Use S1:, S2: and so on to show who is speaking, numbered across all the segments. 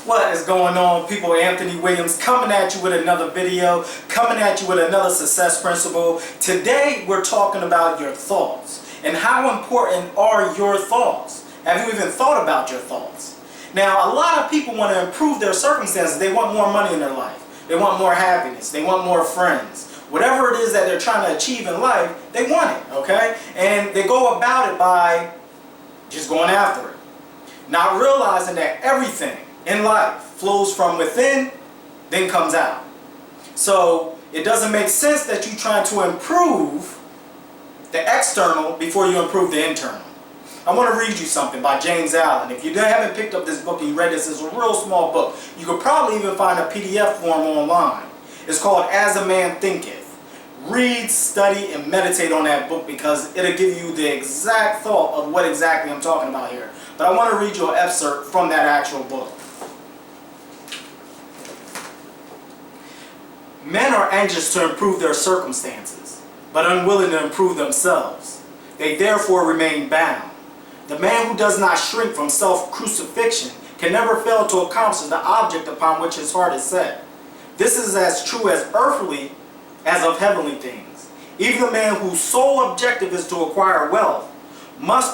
S1: What is going on, people? Anthony Williams coming at you with another video, coming at you with another success principle. Today we're talking about your thoughts and how important are your thoughts. Have you even thought about your thoughts? Now, a lot of people want to improve their circumstances. They want more money in their life. They want more happiness. They want more friends. Whatever it is that they're trying to achieve in life, they want it, okay? And they go about it by just going after it, not realizing that everything in life flows from within, then comes out. So it doesn't make sense that you're trying to improve the external before you improve the internal. I want to read you something by James Allen. If you haven't picked up this book and you read this, it's a real small book. You could probably even find a PDF form online. It's called As a Man Thinketh. Read, study, and meditate on that book because it'll give you the exact thought of what exactly I'm talking about here. But I want to read you an excerpt from that actual book. Men are anxious to improve their circumstances, but unwilling to improve themselves. They therefore remain bound. The man who does not shrink from self-crucifixion can never fail to accomplish the object upon which his heart is set. This is as true as earthly as of heavenly things. Even the man whose sole objective is to acquire wealth must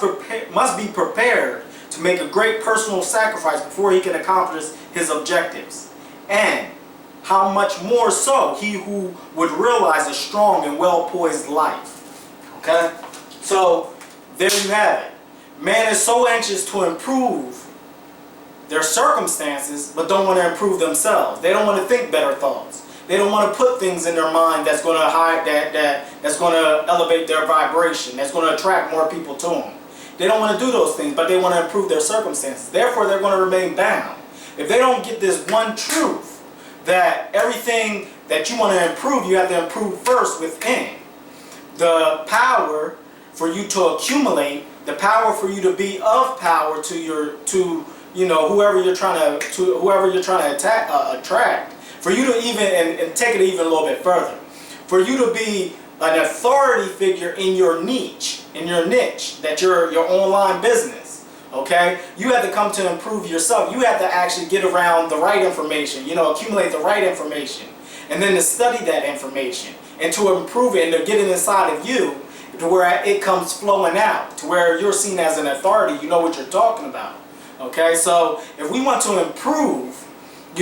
S1: be prepared to make a great personal sacrifice before he can accomplish his objectives. And how much more so he who would realize a strong and well-poised life. Okay? So, there you have it. Man is so anxious to improve their circumstances, but don't want to improve themselves. They don't want to think better thoughts. They don't want to put things in their mind that's going to that's going to elevate their vibration, that's going to attract more people to them. They don't want to do those things, but they want to improve their circumstances. Therefore, they're going to remain bound. If they don't get this one truth, that everything that you want to improve, you have to improve first within. The power for you to accumulate, the power for you to be of power to whoever you're trying to attract, for you to even and take it even a little bit further, for you to be an authority figure in your niche, that your online business. Okay, you have to come to improve yourself. You have to actually get around the right information, accumulate the right information, and then to study that information and to improve it and to get it inside of you to where it comes flowing out, to where you're seen as an authority. You know what you're talking about. Okay, so if we want to improve,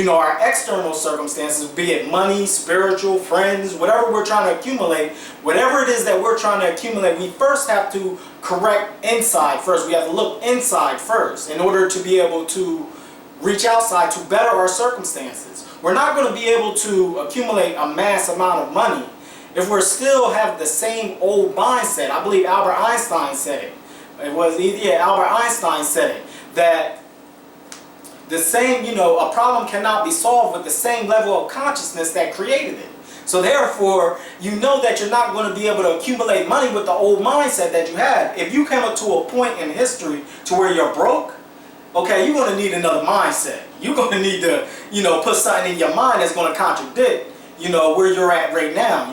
S1: our external circumstances, be it money, spiritual, friends, whatever we're trying to accumulate, whatever it is that we're trying to accumulate, we first have to correct inside first. We have to look inside first in order to be able to reach outside to better our circumstances. We're not going to be able to accumulate a mass amount of money if we're still have the same old mindset. I believe Albert Einstein said it. Albert Einstein said it, that the same, a problem cannot be solved with the same level of consciousness that created it. So therefore, you know that you're not going to be able to accumulate money with the old mindset that you had. If you come up to a point in history to where you're broke, okay, you're going to need another mindset. You're going to need to, put something in your mind that's going to contradict, where you're at right now.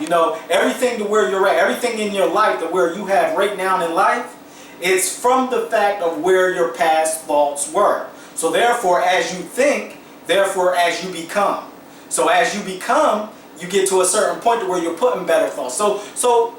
S1: Everything to where you're at, everything in your life to where you have right now in life, it's from the fact of where your past thoughts were. So therefore, as you think, therefore as you become. So as you become, you get to a certain point to where you're putting better thoughts. So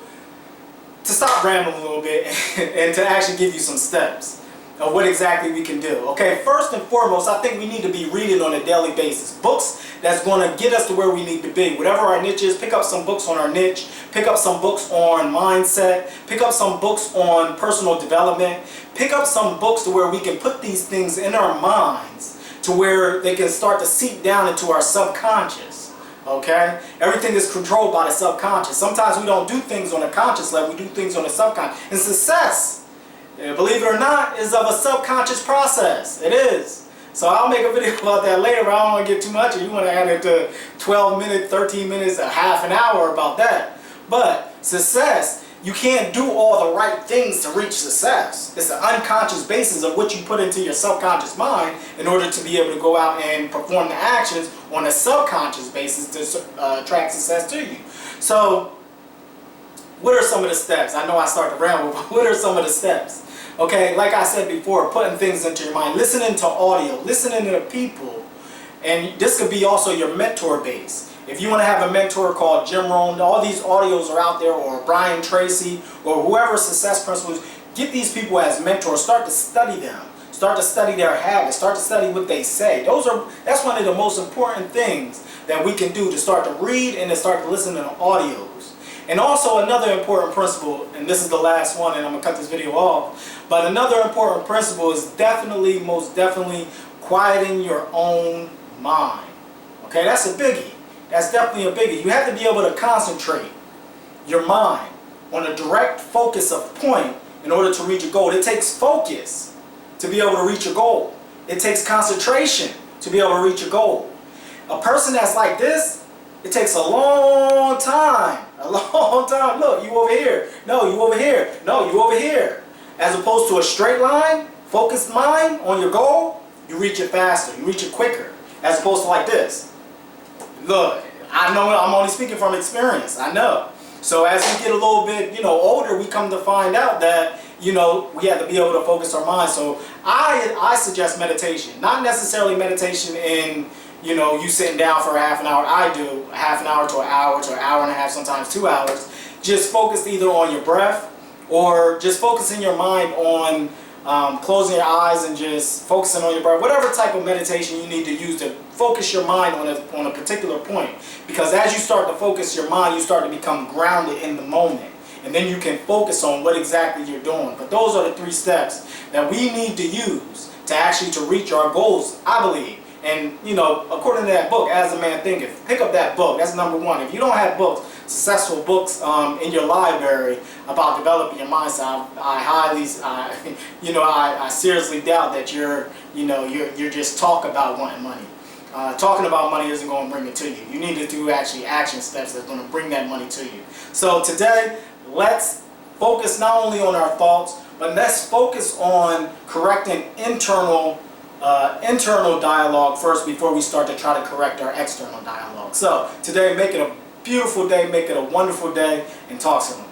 S1: to stop rambling a little bit and to actually give you some steps of what exactly we can do. Okay, first and foremost, I think we need to be reading on a daily basis. Books that's going to get us to where we need to be. Whatever our niche is, pick up some books on our niche. Pick up some books on mindset. Pick up some books on personal development. Pick up some books to where we can put these things in our minds to where they can start to seep down into our subconscious. Okay? Everything is controlled by the subconscious. Sometimes we don't do things on a conscious level, we do things on the subconscious. And success, believe it or not, is of a subconscious process. It is. So I'll make a video about that later, but I don't want to get too much. If you want to add it to 12 minutes, 13 minutes, a half an hour about that. But success, you can't do all the right things to reach success. It's the unconscious basis of what you put into your subconscious mind in order to be able to go out and perform the actions on a subconscious basis to attract success to you. So what are some of the steps? I know I start to ramble, but what are some of the steps? Okay, like I said before, putting things into your mind, listening to audio, listening to people And this could be also your mentor base. If you want to have a mentor called Jim Rohn, all these audios are out there, or Brian Tracy, or whoever success principles, get these people as mentors. Start to study them. Start to study their habits. Start to study what they say. That's one of the most important things that we can do, to start to read and to start to listen to the audios. And also another important principle, and this is the last one, and I'm going to cut this video off, but another important principle is definitely, most definitely, quieting your own mind. Okay, that's a biggie. That's definitely a biggie. You have to be able to concentrate your mind on a direct focus of point in order to reach a goal. It takes focus to be able to reach a goal. It takes concentration to be able to reach a goal. A person that's like this, it takes a long time. A long time. Look, you over here. No, you over here. No, you over here. As opposed to a straight line, focused mind on your goal, you reach it faster. You reach it quicker. As opposed to like this. Look, I know I'm only speaking from experience. I know. So as we get a little bit, older, we come to find out that, we have to be able to focus our mind. So I suggest meditation. Not necessarily meditation in, you sitting down for a half an hour. I do a half an hour to an hour and a half, sometimes 2 hours. Just focus either on your breath, or just focusing your mind on closing your eyes and just focusing on your breath. Whatever type of meditation you need to use to focus your mind on a particular point. Because as you start to focus your mind, you start to become grounded in the moment. And then you can focus on what exactly you're doing. But those are the 3 steps that we need to use to actually to reach our goals, I believe. And, according to that book, As a Man Thinketh, pick up that book. That's number 1. If you don't have books, successful books in your library about developing your mindset, I seriously doubt that you're just talk about wanting money. Talking about money isn't going to bring it to you. You need to do actually action steps that's going to bring that money to you. So today, let's focus not only on our thoughts, but let's focus on correcting internal dialogue first before we start to try to correct our external dialogue. So today, make it a beautiful day, make it a wonderful day, and talk soon.